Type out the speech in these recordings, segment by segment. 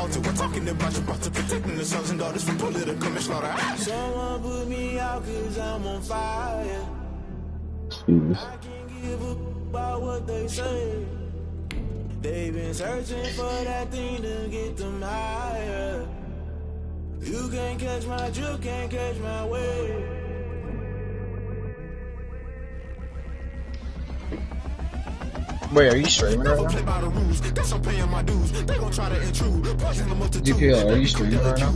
altar. We're talking about your brother, protecting the sons and daughters from political manslaughter. Someone put me out cause I'm on fire. Excuse. I can't give up about what they say. They've been searching for that thing to get them higher. You can't catch my drift, can't catch my wave. Wait, are you streaming right now? DPL, are you streaming right now?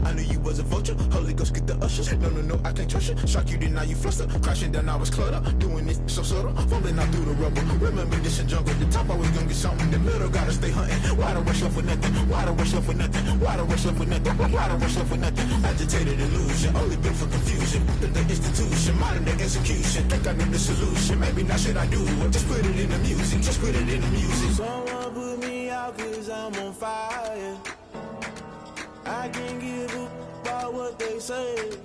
I knew you was a vulture. Holy Ghost get the ushers. No, I can't trust you. Shock you, then now you fluster. Crashing down, I was cluttered. Doing this so subtle. Falling out through the rubble. Remember this in jungle. The top, I was gonna get something. The middle, gotta stay hunting. Why the rush left for nothing? Why the rush left for nothing? Why the rush left for nothing? Why the rush left for nothing? Agitated illusion. Only built for confusion. The institution, modern day execution. Think I know the solution. Maybe not should I do it? Just put it in the music. Just put it in the music. Someone put me out cause I'm on fire. I can't give up about what they say.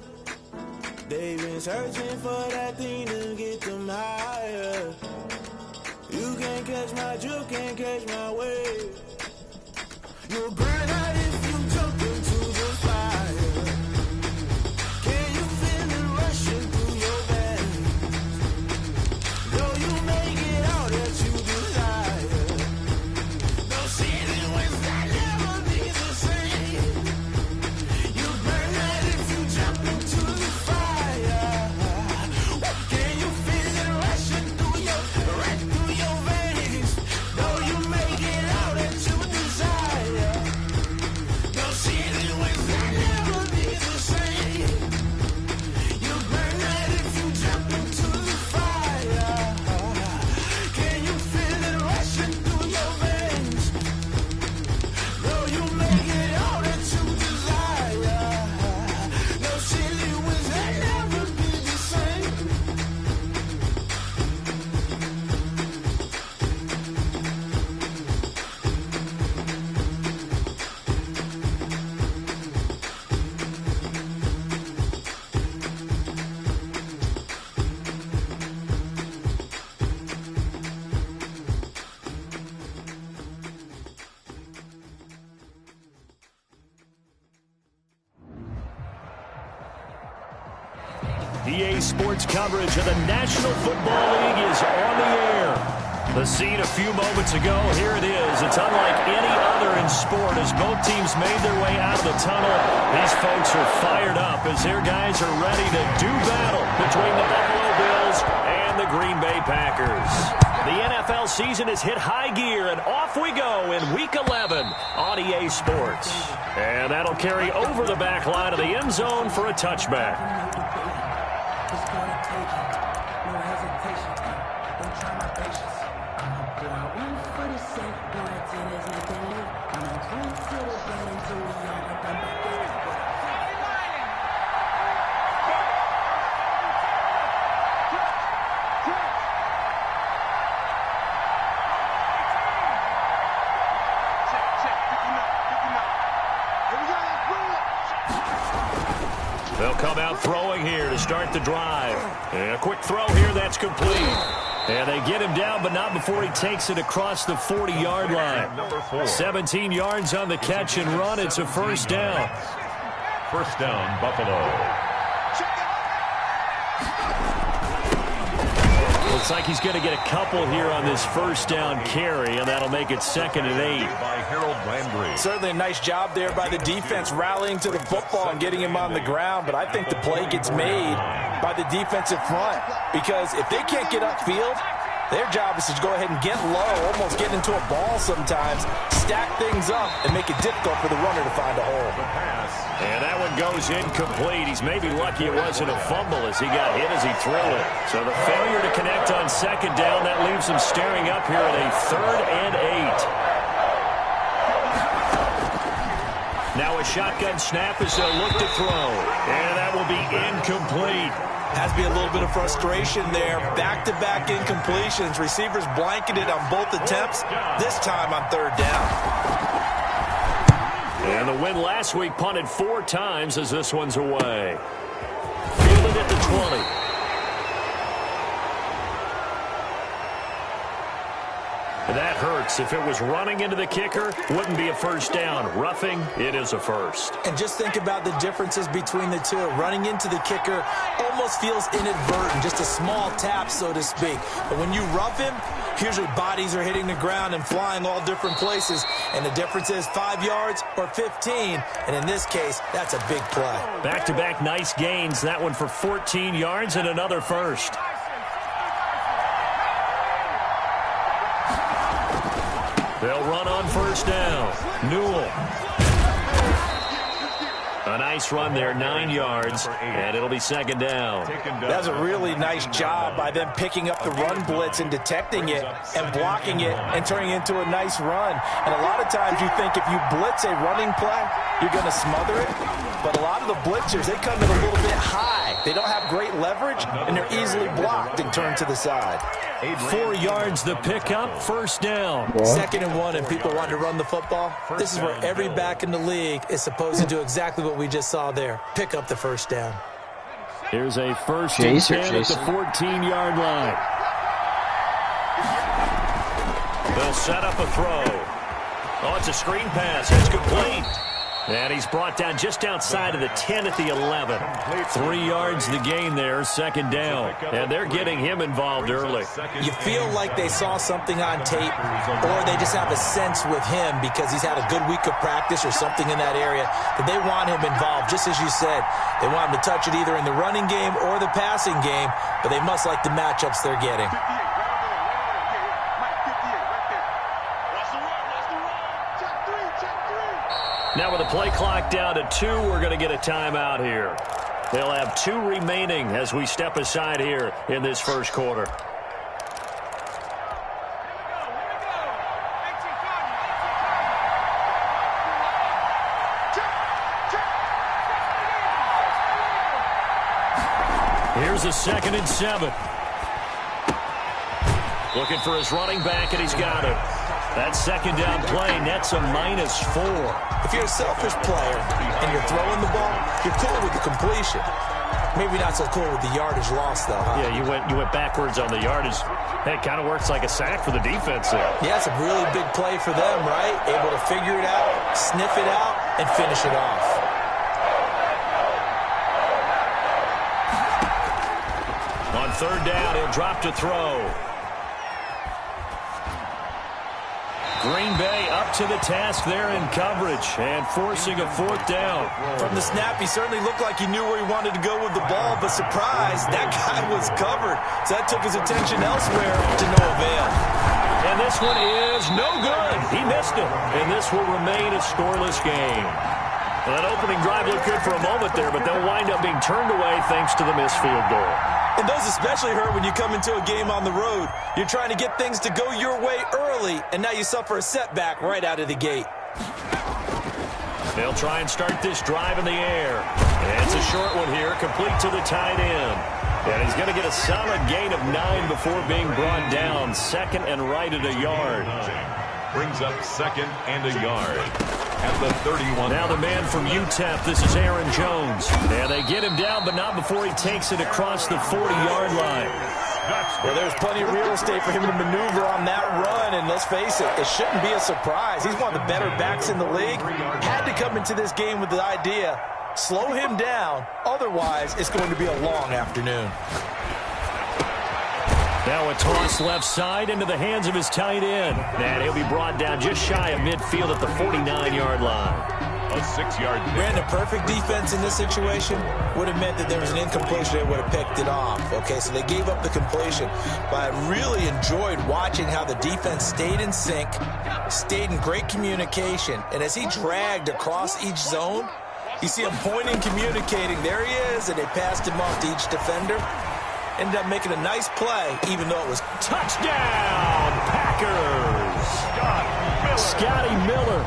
They've been searching for that thing to get them higher. You can't catch my drift, can't catch my wave. You'll burn out if you jump into the fire. Can you feel it rushing through your veins? Though you make it all that you desire. No ceiling wins that never be the same. You burn out if you jump into the fire. Can you feel it rushing through your veins? Though you make it all that you desire. No ceiling wins that never be the same. You burn out if you jump into the fire. Can you feel it rushing through your veins? Though you make it all that you desire. No ceiling wins that never be the same. EA Sports coverage of the National Football League is on the air. The scene a few moments ago, here it is. It's unlike any other in sport as both teams made their way out of the tunnel. These folks are fired up as their guys are ready to do battle between the Buffalo Bills and the Green Bay Packers. The NFL season has hit high gear, and off we go in Week 11 on EA Sports. And that'll carry over the back line of the end zone for a touchback. They'll come out throwing here to start the drive. And a quick throw here, that's complete. And they get him down, but not before he takes it across the 40-yard line. 17 yards on the catch and run. It's a first down. First down, Buffalo. Looks like he's going to get a couple here on this first down carry, and that'll make it 2nd and 8. By Harold Landry. Certainly a nice job there by the defense rallying to the football and getting him on the ground, but I think the play gets made by the defensive front because if they can't get upfield, their job is to go ahead and get low, almost get into a ball sometimes, stack things up, and make it difficult for the runner to find a hole. And that one goes incomplete. He's maybe lucky it wasn't a fumble as he got hit as he threw it. So the failure to connect on 2nd down, that leaves him staring up here at a 3rd and 8. Now a shotgun snap as they'll look to throw. And that will be incomplete. Has to be a little bit of frustration there. Back-to-back incompletions. Receivers blanketed on both attempts, this time on 3rd down. And the win last week punted 4 times as this one's away. Fielded at the 20. That hurts. If it was running into the kicker, wouldn't be a first down. Roughing, it is a first. And just think about the differences between the two. Running into the kicker almost feels inadvertent, just a small tap, so to speak. But when you rough him, usually bodies are hitting the ground and flying all different places. And the difference is 5 yards or 15. And in this case, that's a big play. Back-to-back nice gains. That one for 14 yards and another first. They'll run on first down. Newell. A nice run there, 9 yards, and it'll be second down. That's a really nice job by them picking up the run blitz and detecting it and blocking it and turning it into a nice run. And a lot of times you think if you blitz a running play, you're going to smother it. But a lot of the blitzers, they come in a little bit high. They don't have great leverage, and they're easily blocked and turned to the side. 4 yards the pickup, first down. 2nd and 1, and people want to run the football. This is where every back in the league is supposed to do exactly what we just saw there. Pick up the first down. Here's a first and 10 at the 14-yard line. They'll set up a throw. Oh, it's a screen pass. It's complete. And he's brought down just outside of the 10 at the 11. 3 yards the gain there, second down. And they're getting him involved early. You feel like they saw something on tape, or they just have a sense with him because he's had a good week of practice or something in that area that they want him involved, just as you said. They want him to touch it either in the running game or the passing game, but they must like the matchups they're getting. Now with the play clock down to 2, we're going to get a timeout here. They'll have 2 remaining as we step aside here in this first quarter. Here's a 2nd and 7. Looking for his running back, and he's got it. That second down play nets a -4. If you're a selfish player and you're throwing the ball, you're cool with the completion. Maybe not so cool with the yardage loss, though, huh? Yeah, you went backwards on the yardage. Hey, it kind of works like a sack for the defense there. Yeah, it's a really big play for them, right? Able to figure it out, sniff it out, and finish it off. On third down, he'll drop to throw. Green Bay up to the task there in coverage and forcing a 4th down. From the snap, he certainly looked like he knew where he wanted to go with the ball, but surprise, that guy was covered. So that took his attention elsewhere to no avail. And this one is no good. He missed it. And this will remain a scoreless game. Well, that opening drive looked good for a moment there, but they'll wind up being turned away thanks to the missed field goal. And those especially hurt when you come into a game on the road. You're trying to get things to go your way early, and now you suffer a setback right out of the gate. They'll try and start this drive in the air. And it's a short one here, complete to the tight end. And he's going to get a solid gain of 9 before being brought down. 2nd and right at a yard. Brings up 2nd and a yard at the 31. Now the man from UTEP, this is Aaron Jones. And they get him down, but not before he takes it across the 40-yard line. Well, there's plenty of real estate for him to maneuver on that run, and let's face it, it shouldn't be a surprise. He's one of the better backs in the league. Had to come into this game with the idea, slow him down, otherwise it's going to be a long afternoon. Now a toss left side into the hands of his tight end. And he'll be brought down just shy of midfield at the 49-yard line. A 6-yard pick. Ran a perfect defense in this situation would have meant that there was an incompletion. They would have picked it off. Okay, so they gave up the completion. But I really enjoyed watching how the defense stayed in sync, stayed in great communication. And as he dragged across each zone, you see him pointing, communicating. There he is, and they passed him off to each defender. Ended up making a nice play, even though it was touchdown, Packers. Scotty Miller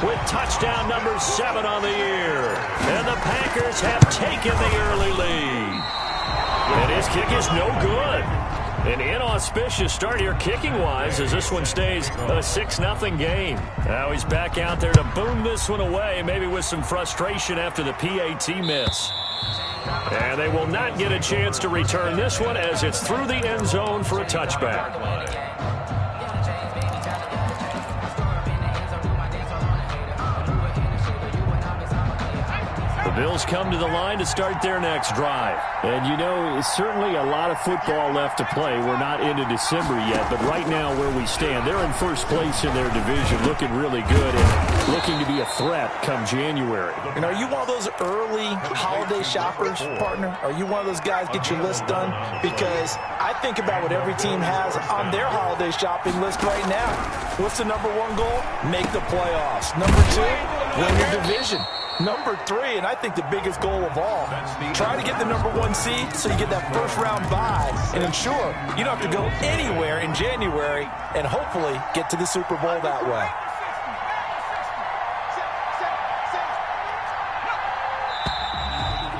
with touchdown number 7 on the year. And the Packers have taken the early lead. And his kick is no good. An inauspicious start here kicking-wise as this one stays a 6-0 game. Now he's back out there to boom this one away, maybe with some frustration after the PAT miss. And they will not get a chance to return this one as it's through the end zone for a touchback. Bills come to the line to start their next drive. And, you know, it's certainly a lot of football left to play. We're not into December yet, but right now where we stand, they're in first place in their division, looking really good and looking to be a threat come January. And are you one of those early holiday shoppers, partner? Are you one of those guys get your list done? Because I think about what every team has on their holiday shopping list right now. What's the number one goal? Make the playoffs. Number two, win your division. Number three, and I think the biggest goal of all, try to get the number one seed so you get that first round bye and ensure you don't have to go anywhere in January and hopefully get to the Super Bowl that way.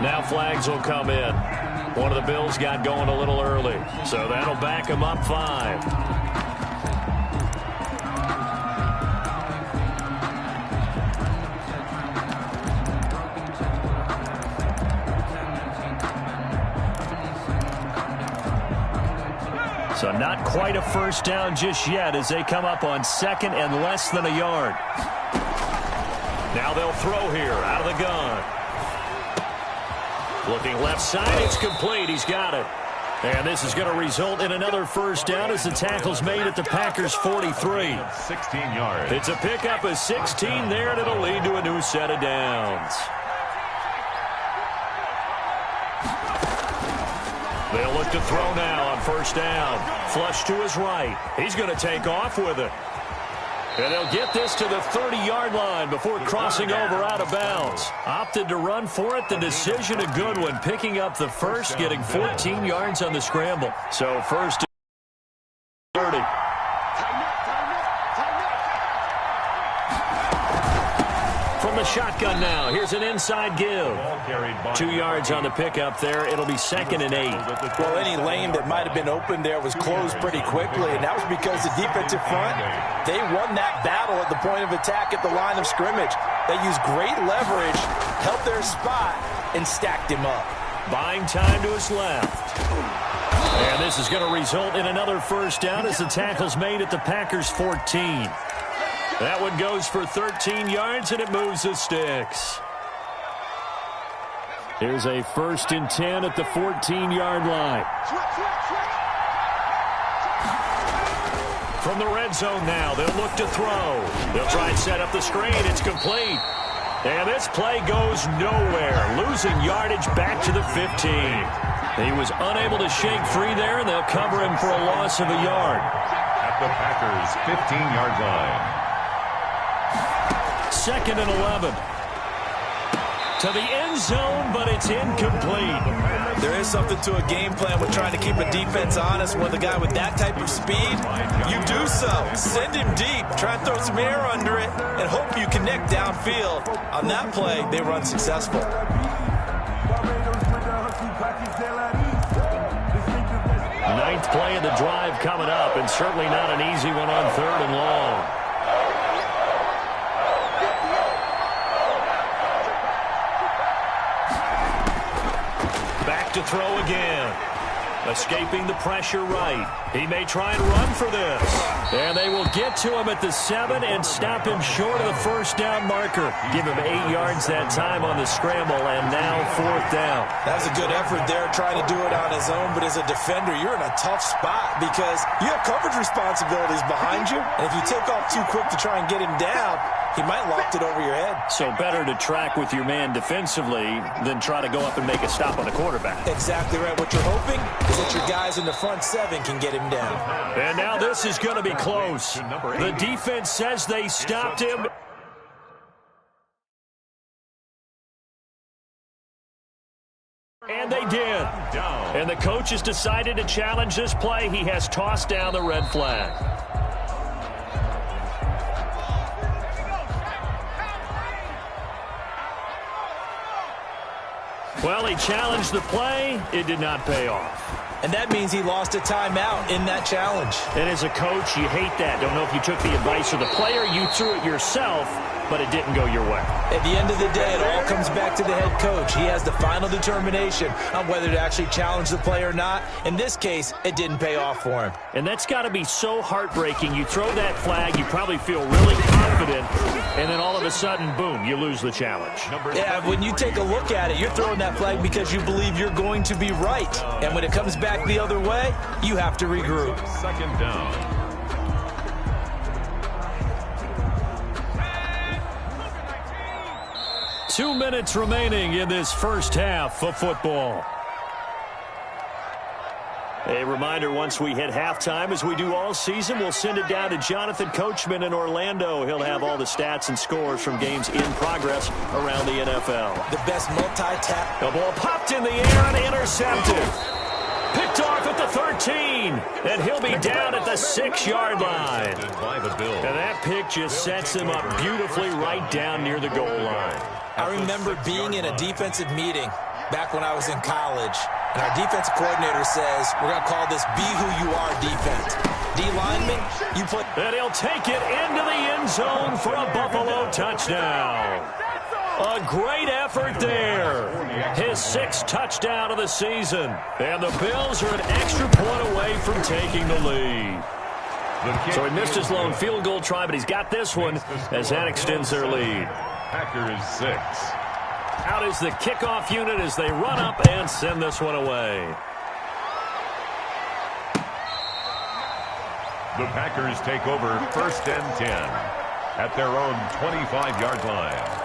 Now flags will come in. One of the Bills got going a little early, so that'll back them up 5. So not quite a first down just yet as they come up on second and less than a yard. Now they'll throw here out of the gun. Looking left side, it's complete. He's got it. And this is going to result in another first down as the tackle's made at the Packers' 43. 16 yards. It's a pickup of 16 there, and it'll lead to a new set of downs. They'll look to throw now on first down. Flush to his right. He's going to take off with it. And they'll get this to the 30-yard line before crossing over out of bounds. Opted to run for it. The decision a good one. Picking up the first, getting 14 yards on the scramble. So first and 30. From the shotgun now. Here's an inside give. 2 yards on the pickup there. It'll be second and 8. Well, any lane that might have been open there was closed pretty quickly, and that was because the defensive front, they won that battle at the point of attack at the line of scrimmage. They used great leverage, held their spot, and stacked him up. Buying time to his left. And this is going to result in another first down as the tackle's made at the Packers' 14. That one goes for 13 yards, and it moves the sticks. Here's a first and 10 at the 14-yard line. From the red zone now, they'll look to throw. They'll try and set up the screen. It's complete. And this play goes nowhere. Losing yardage back to the 15. He was unable to shake free there, and they'll cover him for a loss of a yard. At the Packers' 15-yard line. Second and 11. To the end zone, but it's incomplete. There is something to a game plan with trying to keep a defense honest with a guy with that type of speed. You do so. Send him deep. Try and throw some air under it and hope you connect downfield. On that play, they run successful. Ninth play of the drive coming up, and certainly not an easy one on third and long. To throw again. Escaping the pressure right. He may try and run for this. And they will get to him at the 7 and stop him short of the first down marker. Give him 8 yards that time on the scramble, and now fourth down. That's a good effort there, trying to do it on his own. But as a defender, you're in a tough spot because you have coverage responsibilities behind you. And if you take off too quick to try and get him down, he might lock it over your head. So better to track with your man defensively than try to go up and make a stop on the quarterback. Exactly right. What you're hoping is that your guys in the front 7 can get him down. And now this is going to be close. The defense says they stopped him. And they did. And the coach has decided to challenge this play. He has tossed down the red flag. Well, he challenged the play. It did not pay off. and that means he lost a timeout in that challenge. And as a coach, you hate that. Don't know if you took the advice of the player, you threw it yourself, but it didn't go your way. At the end of the day, it all comes back to the head coach. He has the final determination on whether to actually challenge the play or not. In this case, it didn't pay off for him. And that's got to be so heartbreaking. You throw that flag, you probably feel really confident, and then all of a sudden, boom, you lose the challenge. Yeah, when you take a look at it, you're throwing that flag because you believe you're going to be right. And when it comes back the other way, you have to regroup. Second down. 2 minutes remaining in this first half of football. A reminder, once we hit halftime, as we do all season, we'll send it down to Jonathan Coachman in Orlando. He'll have all the stats and scores from games in progress around the NFL. The best multi-tap. The ball popped in the air and intercepted. Picked off at the 13, and he'll be down at the 6-yard line. And that pick just sets him up beautifully right down near the goal line. I remember being in a defensive meeting back when I was in college, and our defensive coordinator says, we're going to call this be who you are defense. D lineman, you put... And he'll take it into the end zone for a Buffalo touchdown. A great effort there. His 6th touchdown of the season. And the Bills are an extra point away from taking the lead. So he missed his lone field goal try, but he's got this one as that extends their lead. Packers 6. Out is the kickoff unit as they run up and send this one away. The Packers take over 1st and 10 at their own 25-yard line.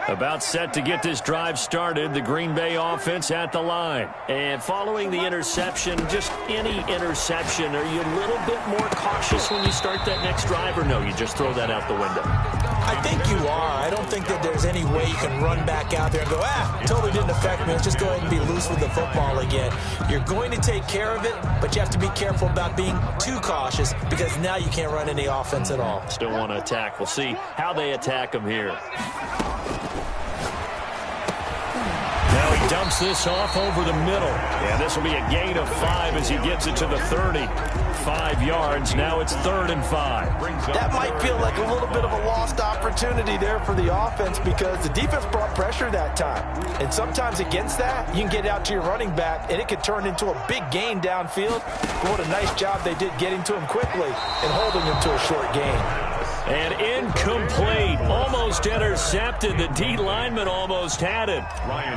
About set to get this drive started, the Green Bay offense at the line. And following the interception, just any interception, are you a little bit more cautious when you start that next drive, or no, you just throw that out the window? I think you are. I don't think that there's any way you can run back out there and go, totally didn't affect me. Let's just go ahead and be loose with the football again. You're going to take care of it, but you have to be careful about being too cautious because now you can't run any offense at all. Still want to attack. We'll see how they attack him here. Now he dumps this off over the middle. And this will be a gain of 5 as he gets it to the 30. 5 yards. Now it's 3rd and 5. That might feel like a little bit of a lost opportunity there for the offense because the defense brought pressure that time. And sometimes against that, you can get out to your running back, and it could turn into a big gain downfield. But what a nice job they did getting to him quickly and holding him to a short gain. And incomplete. Almost intercepted. The D lineman almost had it.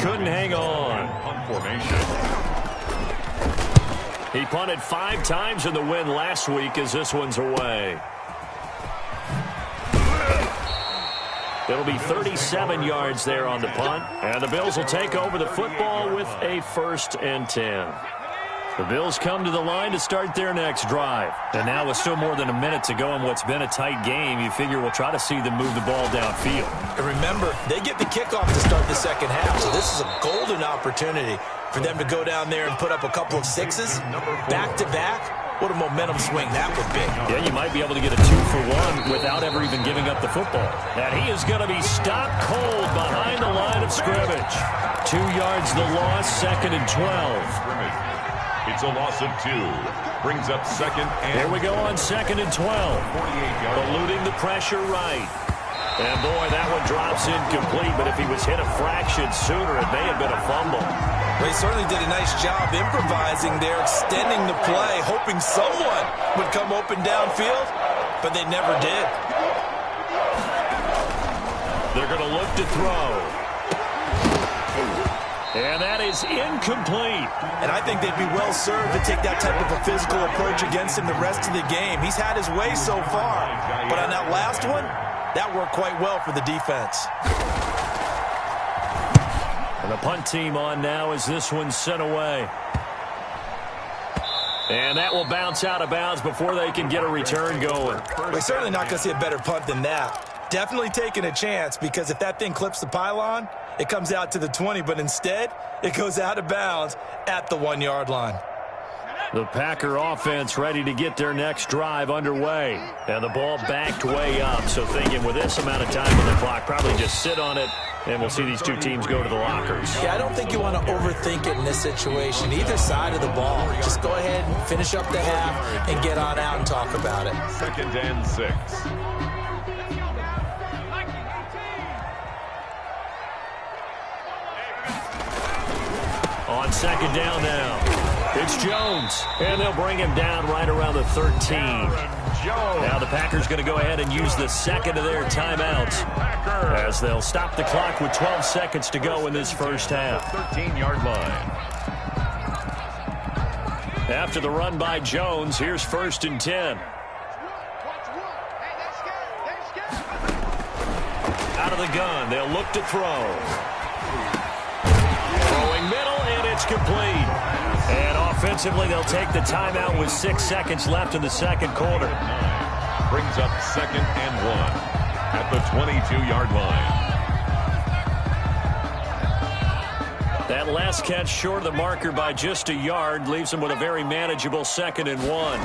Couldn't hang on. He punted 5 times in the win last week as this one's away. It'll be 37 yards there on the punt. And the Bills will take over the football with a 1st and 10. The Bills come to the line to start their next drive. And now with still more than a minute to go in what's been a tight game, you figure we'll try to see them move the ball downfield. And remember, they get the kickoff to start the second half, so this is a golden opportunity for them to go down there and put up a couple of 6s back-to-back. What a momentum swing that would be. Yeah, you might be able to get a 2-for-1 without ever even giving up the football. And he is going to be stopped cold behind the line of scrimmage. 2 yards the loss, 2nd and 12. It's a loss of 2. Brings up 2nd and... Here we go on 2nd and 12. 48-yard. Eluding the pressure right. And boy, that one drops incomplete, but if he was hit a fraction sooner, it may have been a fumble. They certainly did a nice job improvising there, extending the play, hoping someone would come open downfield, but they never did. They're going to look to throw. And that is incomplete. And I think they'd be well served to take that type of a physical approach against him the rest of the game. He's had his way so far, but on that last one, that worked quite well for the defense. And the punt team on now as this one's sent away. And that will bounce out of bounds before they can get a return going. We're certainly not going to see a better punt than that. Definitely taking a chance because if that thing clips the pylon, it comes out to the 20, but instead, it goes out of bounds at the 1-yard line. The Packer offense ready to get their next drive underway. And the ball backed way up, so thinking with this amount of time on the clock, probably just sit on it And we'll see these two teams go to the lockers. Yeah, I don't think you want to overthink it in this situation. Either side of the ball. Just go ahead and finish up the half and get on out and talk about it. 2nd and 6. On 2nd down now, it's Jones. And they'll bring him down right around the 13. Now the Packers going to go ahead and use the second of their timeouts as they'll stop the clock with 12 seconds to go in this first half. 13-yard line. After the run by Jones, here's 1st and 10. Out of the gun, they'll look to throw. Throwing middle, and it's complete. And offensively, they'll take the timeout with 6 seconds left in the second quarter. Brings up 2nd and 1 at the 22-yard line. That last catch short of the marker by just a yard leaves them with a very manageable 2nd and 1.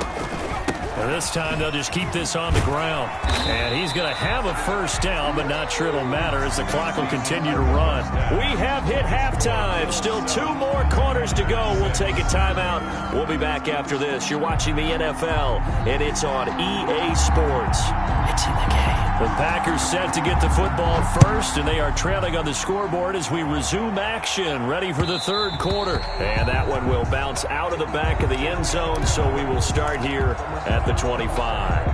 And this time they'll just keep this on the ground. And he's going to have a first down, but not sure it'll matter as the clock will continue to run. We have hit halftime. Still 2 more quarters to go. We'll take a timeout. We'll be back after this. You're watching the NFL, and it's on EA Sports. It's in the game. The Packers set to get the football first, and they are trailing on the scoreboard as we resume action, ready for the third quarter. And that one will bounce out of the back of the end zone, so we will start here at the 25.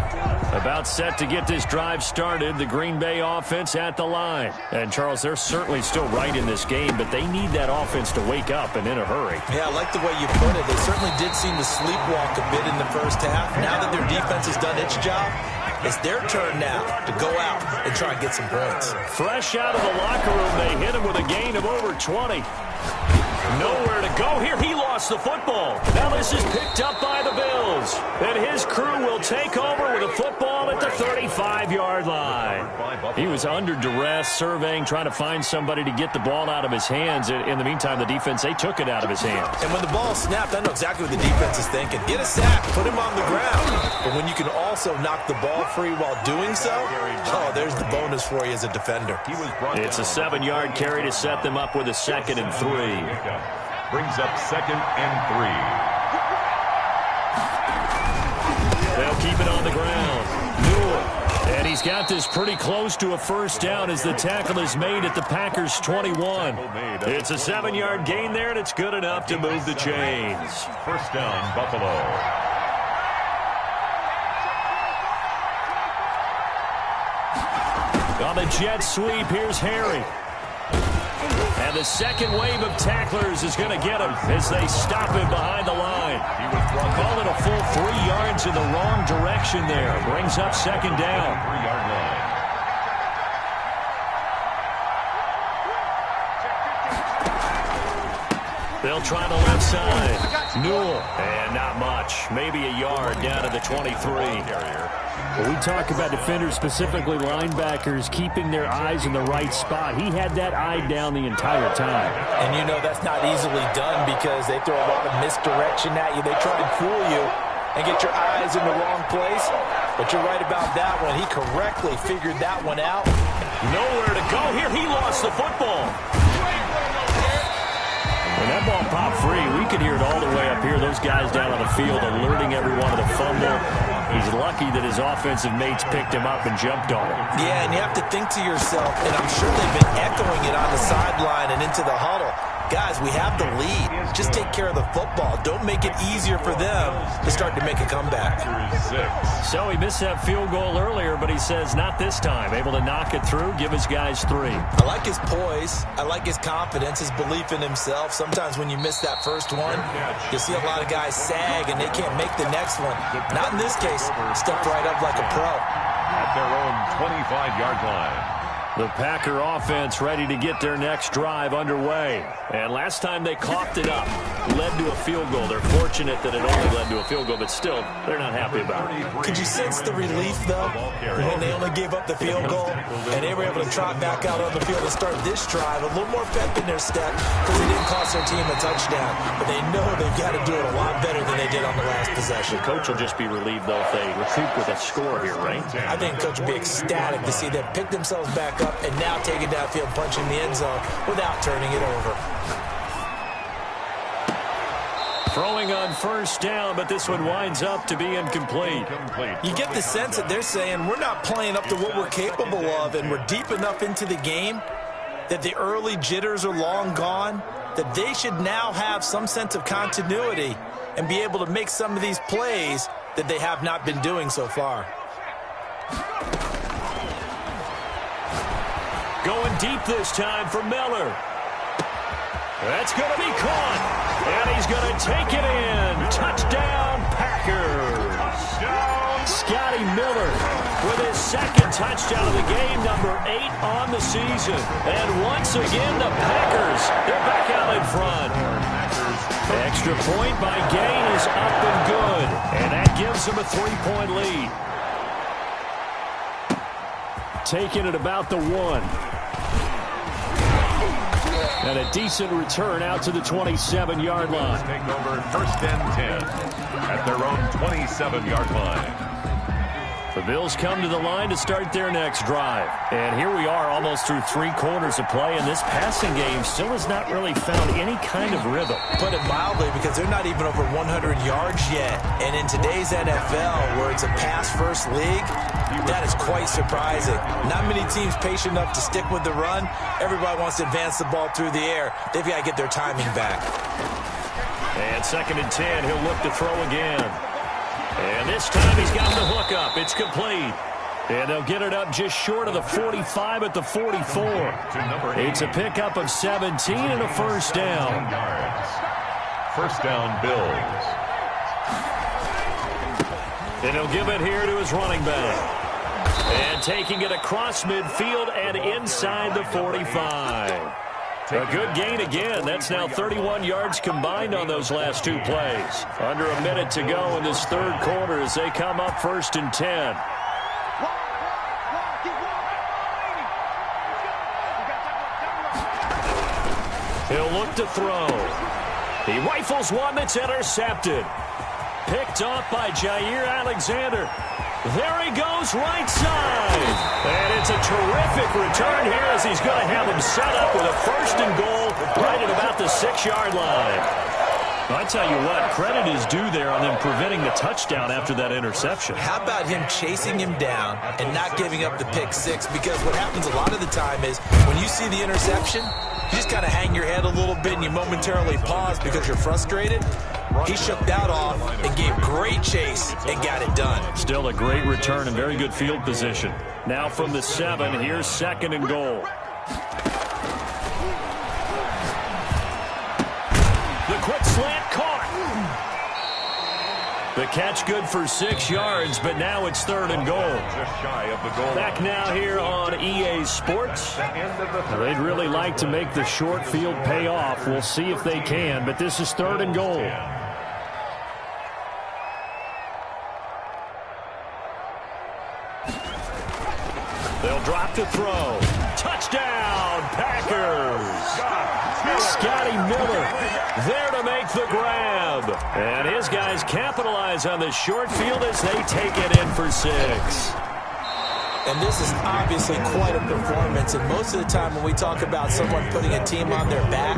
About set to get this drive started, the Green Bay offense at the line. And, Charles, they're certainly still right in this game, but they need that offense to wake up and in a hurry. Yeah, I like the way you put it. They certainly did seem to sleepwalk a bit in the first half. Now that their defense has done its job, it's their turn now to go out and try and get some points. Fresh out of the locker room, they hit him with a gain of over 20. Nowhere to go here. He lost the football. Now this is picked up by the Bills. And his crew will take over with a football at the 35-yard line. He was under duress, surveying, trying to find somebody to get the ball out of his hands. In the meantime, the defense, they took it out of his hands. And when the ball snapped, I know exactly what the defense is thinking. Get a sack, put him on the ground. But when you can also knock the ball free while doing so, oh, there's the bonus for you as a defender. It's a 7-yard carry to set them up with a 2nd and 3. Brings up 2nd and 3. They'll keep it on the ground. Newell. And he's got this pretty close to a first down as the tackle is made at the Packers' 21. It's a 7-yard gain there, and it's good enough to move the chains. First down, Buffalo. On the jet sweep, here's Harry. And the second wave of tacklers is going to get him as they stop him behind the line. Call it a full 3 yards in the wrong direction there. Brings up 2nd down. 3-yard line. They'll try the left side. Newell. And not much. Maybe a yard down to the 23. When we talk about defenders, specifically linebackers, keeping their eyes in the right spot. He had that eye down the entire time. And you know that's not easily done because they throw a lot of misdirection at you. They try to fool you and get your eyes in the wrong place. But you're right about that one. He correctly figured that one out. Nowhere to go here. He lost the football. When that ball popped free, we could hear it all the way up here. Those guys down on the field alerting everyone of the fumble. He's lucky that his offensive mates picked him up and jumped on him. Yeah, and you have to think to yourself, and I'm sure they've been echoing it on the sideline and into the huddle. Guys, we have the lead. Just take care of the football. Don't make it easier for them to start to make a comeback. So he missed that field goal earlier, but he says not this time. Able to knock it through, give his guys 3. I like his poise. I like his confidence, his belief in himself. Sometimes when you miss that first one, you'll see a lot of guys sag and they can't make the next one. Not in this case. Stepped right up like a pro. At their own 25-yard line. The Packer offense ready to get their next drive underway. And last time they coughed it up. led to a field goal. They're fortunate that it only led to a field goal, but still, they're not happy about it. Could you sense the relief, though, when they only gave up the field goal and they were able to trot back out on the field and start this drive? A little more pep in their step because it didn't cost their team a touchdown, but they know they've got to do it a lot better than they did on the last possession. The coach will just be relieved, though, if they recoup with a score here, right? I think the coach will be ecstatic to see them pick themselves back up and now take it downfield, punching the end zone without turning it over. Throwing on first down, but this one winds up to be incomplete. You get the sense that they're saying we're not playing up to what we're capable of, and we're deep enough into the game that the early jitters are long gone, that they should now have some sense of continuity and be able to make some of these plays that they have not been doing so far. Going deep this time for Miller. That's going to be caught, and he's going to take it in. Touchdown, Packers. Scotty Miller with his second touchdown of the game, number 8 on the season. And once again, the Packers, they're back out in front. Extra point by Gain is up and good, and that gives them a 3-point lead. Taking it about the 1. And a decent return out to the 27-yard line. Take over first and 10 at their own 27-yard line. The Bills come to the line to start their next drive. And here we are almost through 3 quarters of play, and this passing game still has not really found any kind of rhythm. Put it mildly, because they're not even over 100 yards yet. And in today's NFL, where it's a pass-first league, that is quite surprising. Not many teams patient enough to stick with the run. Everybody wants to advance the ball through the air. They've got to get their timing back. And 2nd and 10, he'll look to throw again. And this time he's got the hook up. It's complete. And they'll get it up just short of the 45 at the 44. It's a pickup of 17 and a first down. First down, Bills. And he'll give it here to his running back. And taking it across midfield and inside the 45. A good gain again. That's now 31 yards combined on those last 2 plays. Under a minute to go in this 3rd quarter as they come up 1st and 10. He'll look to throw. He rifles one that's intercepted. Picked off by Jair Alexander. There he goes, right side. And it's a terrific return here as he's going to have him set up with a 1st and goal right at about the 6-yard line. I tell you what, credit is due there on them preventing the touchdown after that interception. How about him chasing him down and not giving up the pick 6? Because what happens a lot of the time is when you see the interception, you just kind of hang your head a little bit and you momentarily pause because you're frustrated. He shook that off and gave great chase and got it done. Still a great return and very good field position. Now from the 7, here's 2nd and goal. The quick slant caught. The catch good for 6 yards, but now it's 3rd and goal. Just shy of the goal. Back now here on EA Sports. They'd really like to make the short field pay off. We'll see if they can, but this is 3rd and goal. They'll drop to throw. Touchdown, Packers. Scotty Miller there to make the grab. And his guys capitalize on the short field as they take it in for 6. And this is obviously quite a performance. And most of the time when we talk about someone putting a team on their back,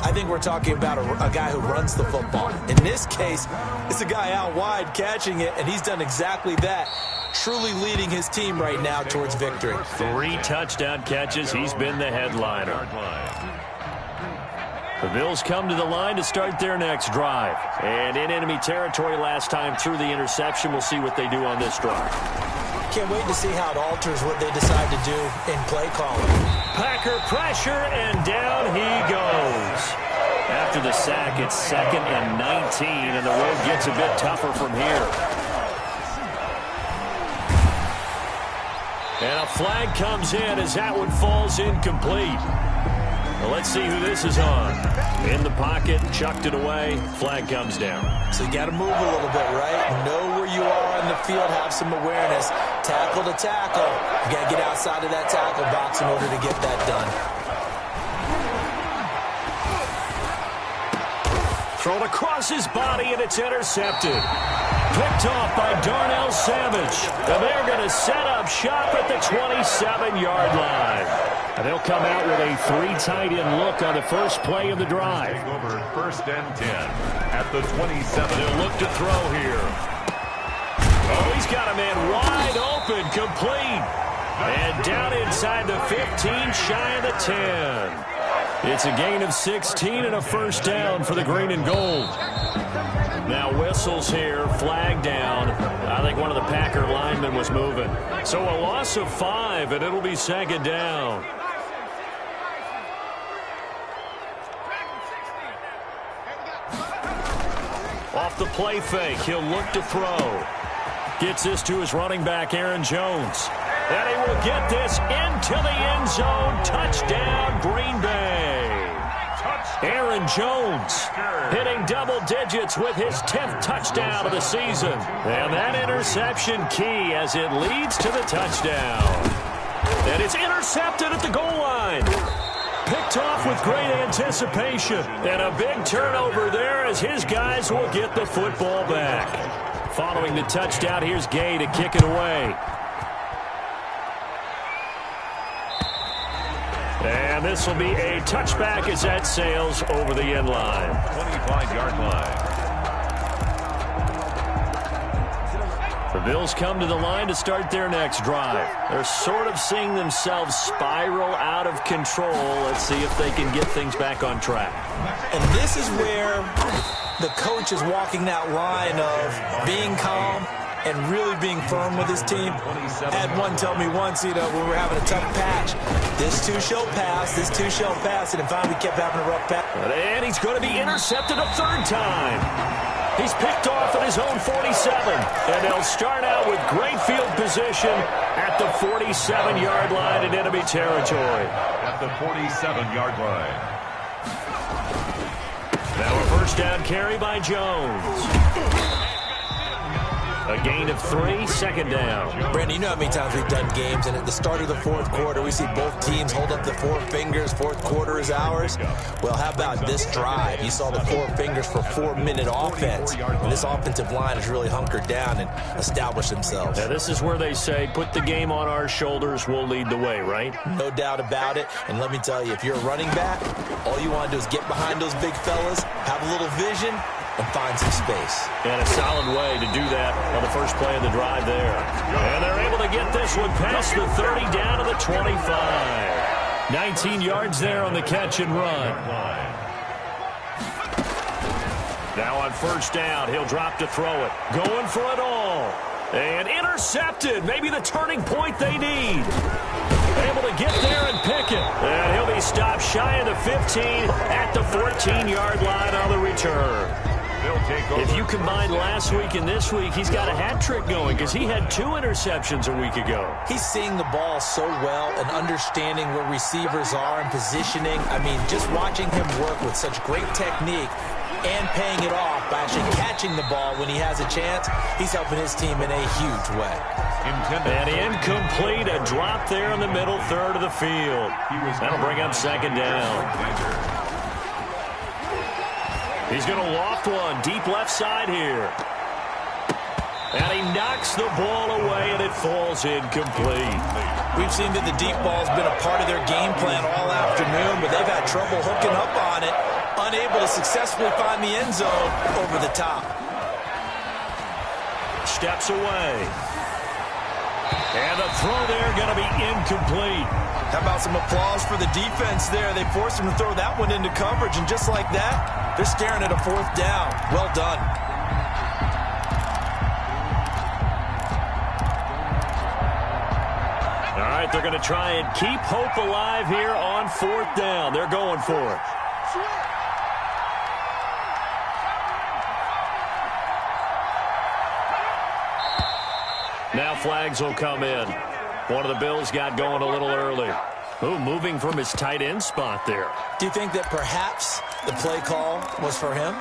I think we're talking about a guy who runs the football. In this case, it's a guy out wide catching it, and he's done exactly that. Truly leading his team right now towards victory. 3 touchdown catches. He's been the headliner. The Bills come to the line to start their next drive. And in enemy territory last time through the interception. We'll see what they do on this drive. Can't wait to see how it alters what they decide to do in play calling. Packer pressure, and down he goes. After the sack, it's 2nd and 19, and the road gets a bit tougher from here. And a flag comes in as that one falls incomplete. Well, let's see who this is on. In the pocket, chucked it away, flag comes down. So you got to move a little bit, right? Know where you are on the field, have some awareness. Tackle to tackle. You got to get outside of that tackle box in order to get that done. Thrown across his body, and it's intercepted. Picked off by Darnell Savage. And they're going to set up shop at the 27-yard line. And they'll come out with a 3-tight-end look on the first play of the drive. Take over 1st and 10 at the 27. They'll look to throw here. Oh, he's got a man wide open, complete. And down inside the 15, shy of the 10. It's a gain of 16 and a first down for the green and gold. Now whistles here, flag down. I think one of the Packer linemen was moving. So a loss of 5, and it'll be 2nd down. Off the play fake, he'll look to throw. Gets this to his running back, Aaron Jones. And he will get this into the end zone. Touchdown, Green Bay. Aaron Jones hitting double digits with his 10th touchdown of the season. And that interception key as it leads to the touchdown. And it's intercepted at the goal line. Picked off with great anticipation. And a big turnover there as his guys will get the football back. Following the touchdown, here's Gay to kick it away. And this will be a touchback as that sails over the end line. 25-yard line. The Bills come to the line to start their next drive. They're sort of seeing themselves spiral out of control. Let's see if they can get things back on track. And this is where the coach is walking that line of being calm and really being firm with his team. I had one tell me once, when we were having a tough patch, this too shall pass, this too shall pass, and in fact we kept having a rough patch. And he's going to be intercepted a 3rd time. He's picked off at his own 47, and they'll start out with great field position at the 47-yard line in enemy territory. At the 47-yard line. Now a first down carry by Jones. A gain of 3, 2nd down. Brandon, you know how many times we've done games, and at the start of the 4th quarter, we see both teams hold up the 4 fingers. 4th quarter is ours. Well, how about this drive? You saw the 4 fingers for 4-minute offense. And this offensive line has really hunkered down and established themselves. Now, this is where they say, put the game on our shoulders, we'll lead the way, right? No doubt about it. And let me tell you, if you're a running back, all you want to do is get behind those big fellas, have a little vision, and find some space. And a solid way to do that on the first play of the drive there. And they're able to get this one past the 30 down to the 25. 19 yards there on the catch and run. Now on first down, he'll drop to throw it. Going for it all. And intercepted. Maybe the turning point they need. Able to get there and pick it. And he'll be stopped shy of the 15 at the 14-yard line on the return. If you combine last week and this week, he's got a hat trick going because he had 2 interceptions a week ago. He's seeing the ball so well and understanding where receivers are and positioning. I mean, just watching him work with such great technique and paying it off by actually catching the ball when he has a chance, he's helping his team in a huge way. And incomplete, a drop there in the middle third of the field. That'll bring up 2nd down. He's going to loft one deep left side here. And he knocks the ball away, and it falls incomplete. We've seen that the deep ball's been a part of their game plan all afternoon, but they've had trouble hooking up on it, unable to successfully find the end zone over the top. Steps away. And the throw there going to be incomplete. How about some applause for the defense there? They forced him to throw that one into coverage, and just like that, they're staring at a 4th down. Well done. All right, they're going to try and keep hope alive here on 4th down. They're going for it. Now flags will come in. One of the Bills got going a little early. Oh, moving from his tight end spot there. Do you think that perhaps the play call was for him?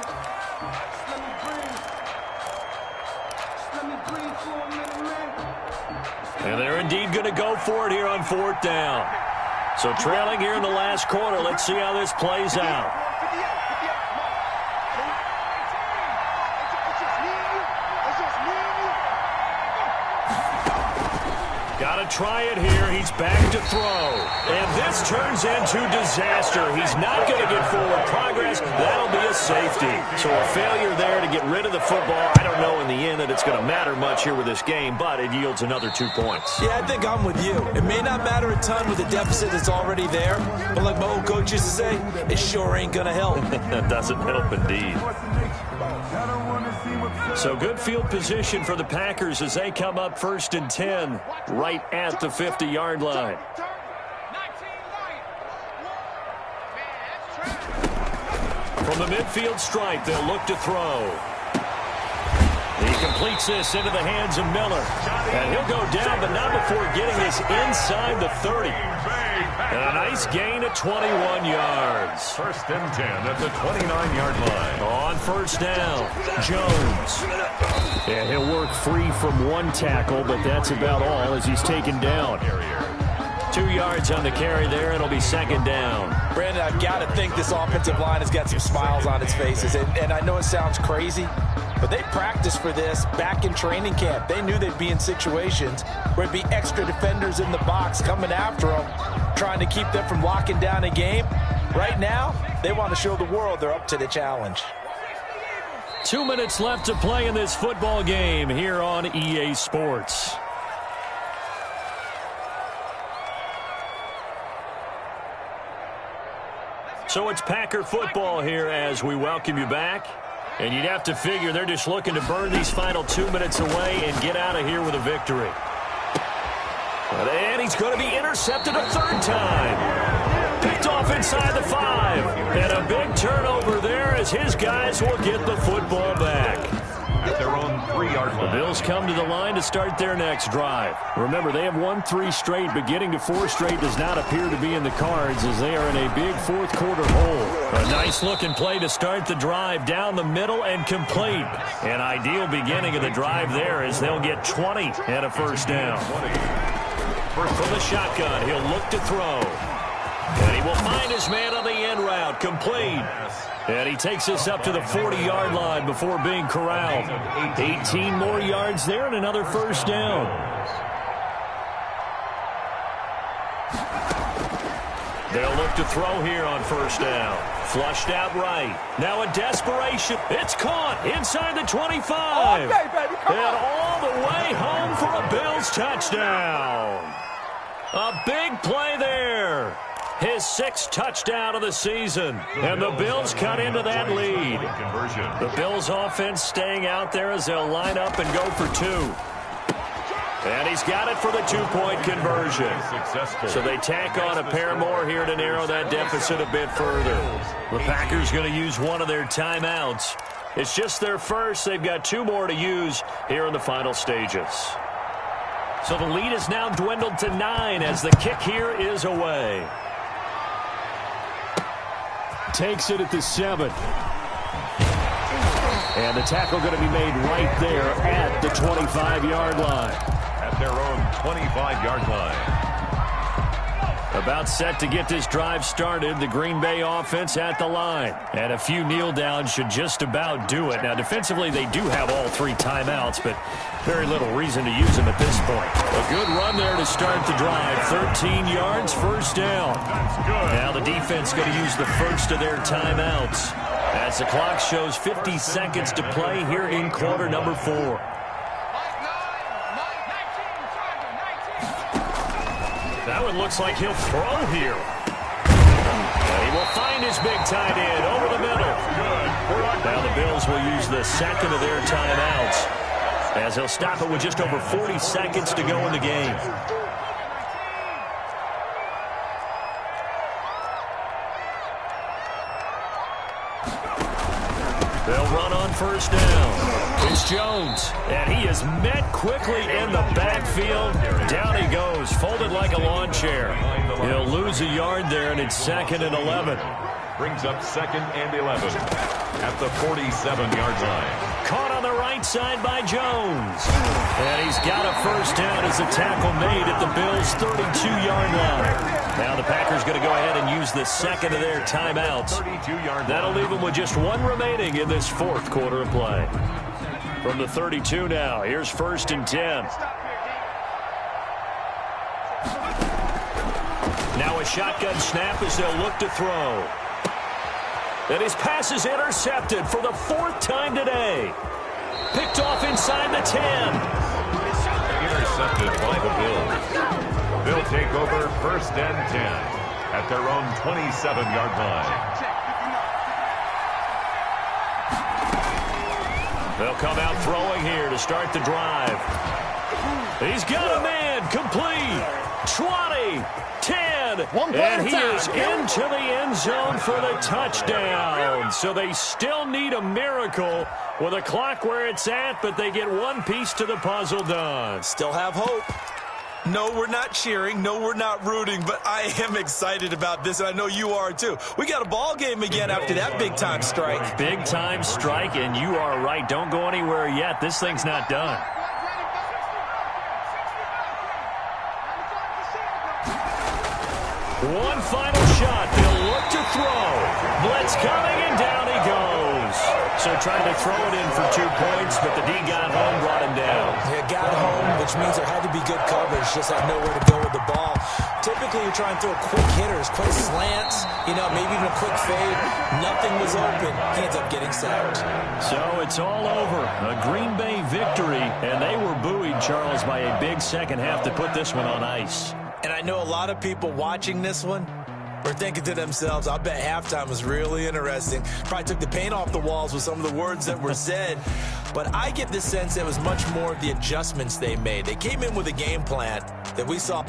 And they're indeed going to go for it here on 4th down. So trailing here in the last quarter. Let's see how this plays out. Got to try it here. He's back to throw. And this turns into disaster. He's not going to get forward progress. That'll be a safety. So a failure there to get rid of the football. I don't know in the end that it's going to matter much here with this game, but it yields another 2 points. Yeah, I think I'm with you. It may not matter a ton with the deficit that's already there, but like my old coach used to say, it sure ain't going to help. That doesn't help indeed. So good field position for the Packers as they come up 1st and 10 right at the 50-yard line. From the midfield stripe, they'll look to throw. He completes this into the hands of Miller. And he'll go down, but not before getting this inside the 30. And a nice gain of 21 yards. 1st and 10 at the 29-yard line. On 1st down, Jones. And he'll work free from 1 tackle, but that's about all as he's taken down. 2 yards on the carry there. It'll be 2nd down. Brandon, I've got to think this offensive line has got some smiles on its faces. And I know it sounds crazy, but they practiced for this back in training camp. They knew they'd be in situations where it'd be extra defenders in the box coming after them, trying to keep them from locking down a game. Right now, they want to show the world they're up to the challenge. 2 minutes left to play in this football game here on EA Sports. So it's Packer football here as we welcome you back. And you'd have to figure they're just looking to burn these final 2 minutes away and get out of here with a victory. And he's going to be intercepted a 3rd time. Picked off inside the 5. And a big turnover there as his guys will get the football back. At their own 3-yard line. The Bills come to the line to start their next drive. Remember, they have won 3 straight, but getting to 4 straight does not appear to be in the cards as they are in a big 4th quarter hole. A nice-looking play to start the drive down the middle and complete. An ideal beginning of the drive there as they'll get 20 and a 1st down. From the shotgun, he'll look to throw. And he will find his man on the end route, complete. And he takes us up to the 40-yard line before being corralled. 18 more yards there and another 1st down. They'll look to throw here on 1st down. Flushed out right. Now a desperation. It's caught inside the 25. Okay, baby, come and on. all the way home for a Bills touchdown. A big play there. His 6th touchdown of the season. And the Bills cut into that lead. The Bills offense staying out there as they'll line up and go for 2. And he's got it for the 2-point conversion. So they tack on a pair more here to narrow that deficit a bit further. The Packers going to use one of their timeouts. It's just their first. They've got 2 more to use here in the final stages. So the lead is now dwindled to 9 as the kick here is away. Takes it at the 7. And the tackle going to be made right there at the 25-yard line. At their own 25-yard line. About set to get this drive started. The Green Bay offense at the line. And a few kneel downs should just about do it. Now, defensively, they do have all 3 timeouts, but very little reason to use them at this point. A good run there to start the drive. 13 yards, 1st down. That's good. Now the defense going to use the first of their timeouts as the clock shows 50 seconds to play here in quarter number 4. That one looks like he'll throw here. And he will find his big tight end over the middle. Now the Bills will use the 2nd of their timeouts as they'll stop it with just over 40 seconds to go in the game. They'll run on 1st down. It's Jones, and he is met quickly in the backfield. Down he goes, folded like a lawn chair. He'll lose a yard there, and it's 2nd and 11. Brings up 2nd and 11 at the 47-yard line. Caught on the right side by Jones. And he's got a first down as a tackle made at the Bills' 32-yard line. Now the Packers going to go ahead and use the second of their timeouts. That'll leave them with just one remaining in this fourth quarter of play. From the 32 now, here's 1st and 10. Now a shotgun snap as they'll look to throw. And his pass is intercepted for the 4th time today. Picked off inside the 10. Intercepted by the Bills. They'll take over 1st and 10 at their own 27-yard line. They'll come out throwing here to start the drive. He's got a man complete. 20, 10, and he is into the end zone for the touchdown. So they still need a miracle with the clock where it's at, but they get one piece to the puzzle done. Still have hope. No, we're not cheering. No, we're not rooting, but I am excited about this, and I know you are too. We got a ball game again after that big-time strike. Big-time strike, and you are right. Don't go anywhere yet. This thing's not done. One final shot. They'll look to throw. Blitz coming, and down he goes. So trying to throw it in for 2 points, but the D got home, brought him down. Yeah, got home, which means there had to be good coverage. Just had nowhere to go with the ball. Typically, you're trying to throw quick hitters, quick slants, maybe even a quick fade. Nothing was open. He ends up getting sacked. So it's all over. A Green Bay victory, and they were buoyed, Charles, by a big second half to put this one on ice. And I know a lot of people watching this one were thinking to themselves, I bet halftime was really interesting. Probably took the paint off the walls with some of the words that were said. But I get the sense it was much more of the adjustments they made. They came in with a game plan that we saw.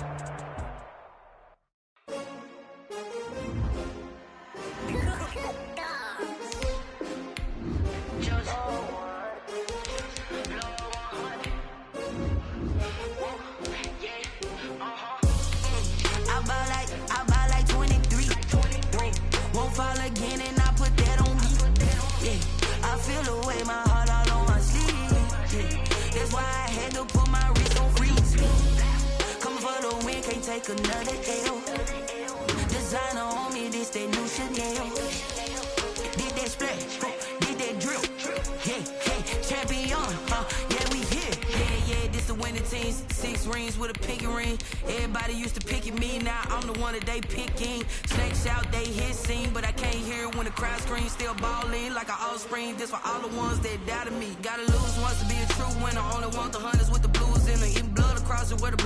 Another L. Designer on me, this that new Chanel. Did that splash, did that drip. Yeah, champion, yeah, we here. Yeah, this the winning team. 6 rings with a pinky ring. Everybody used to pick at me, now I'm the one that they picking. Snakes out, they hit scene, but I can't hear it when the crowd screams. Still ballin' like an offspring. This for all the ones that doubted me. Gotta lose once to be a true winner. Only want the hunters with the blues in the blood across it where the blood.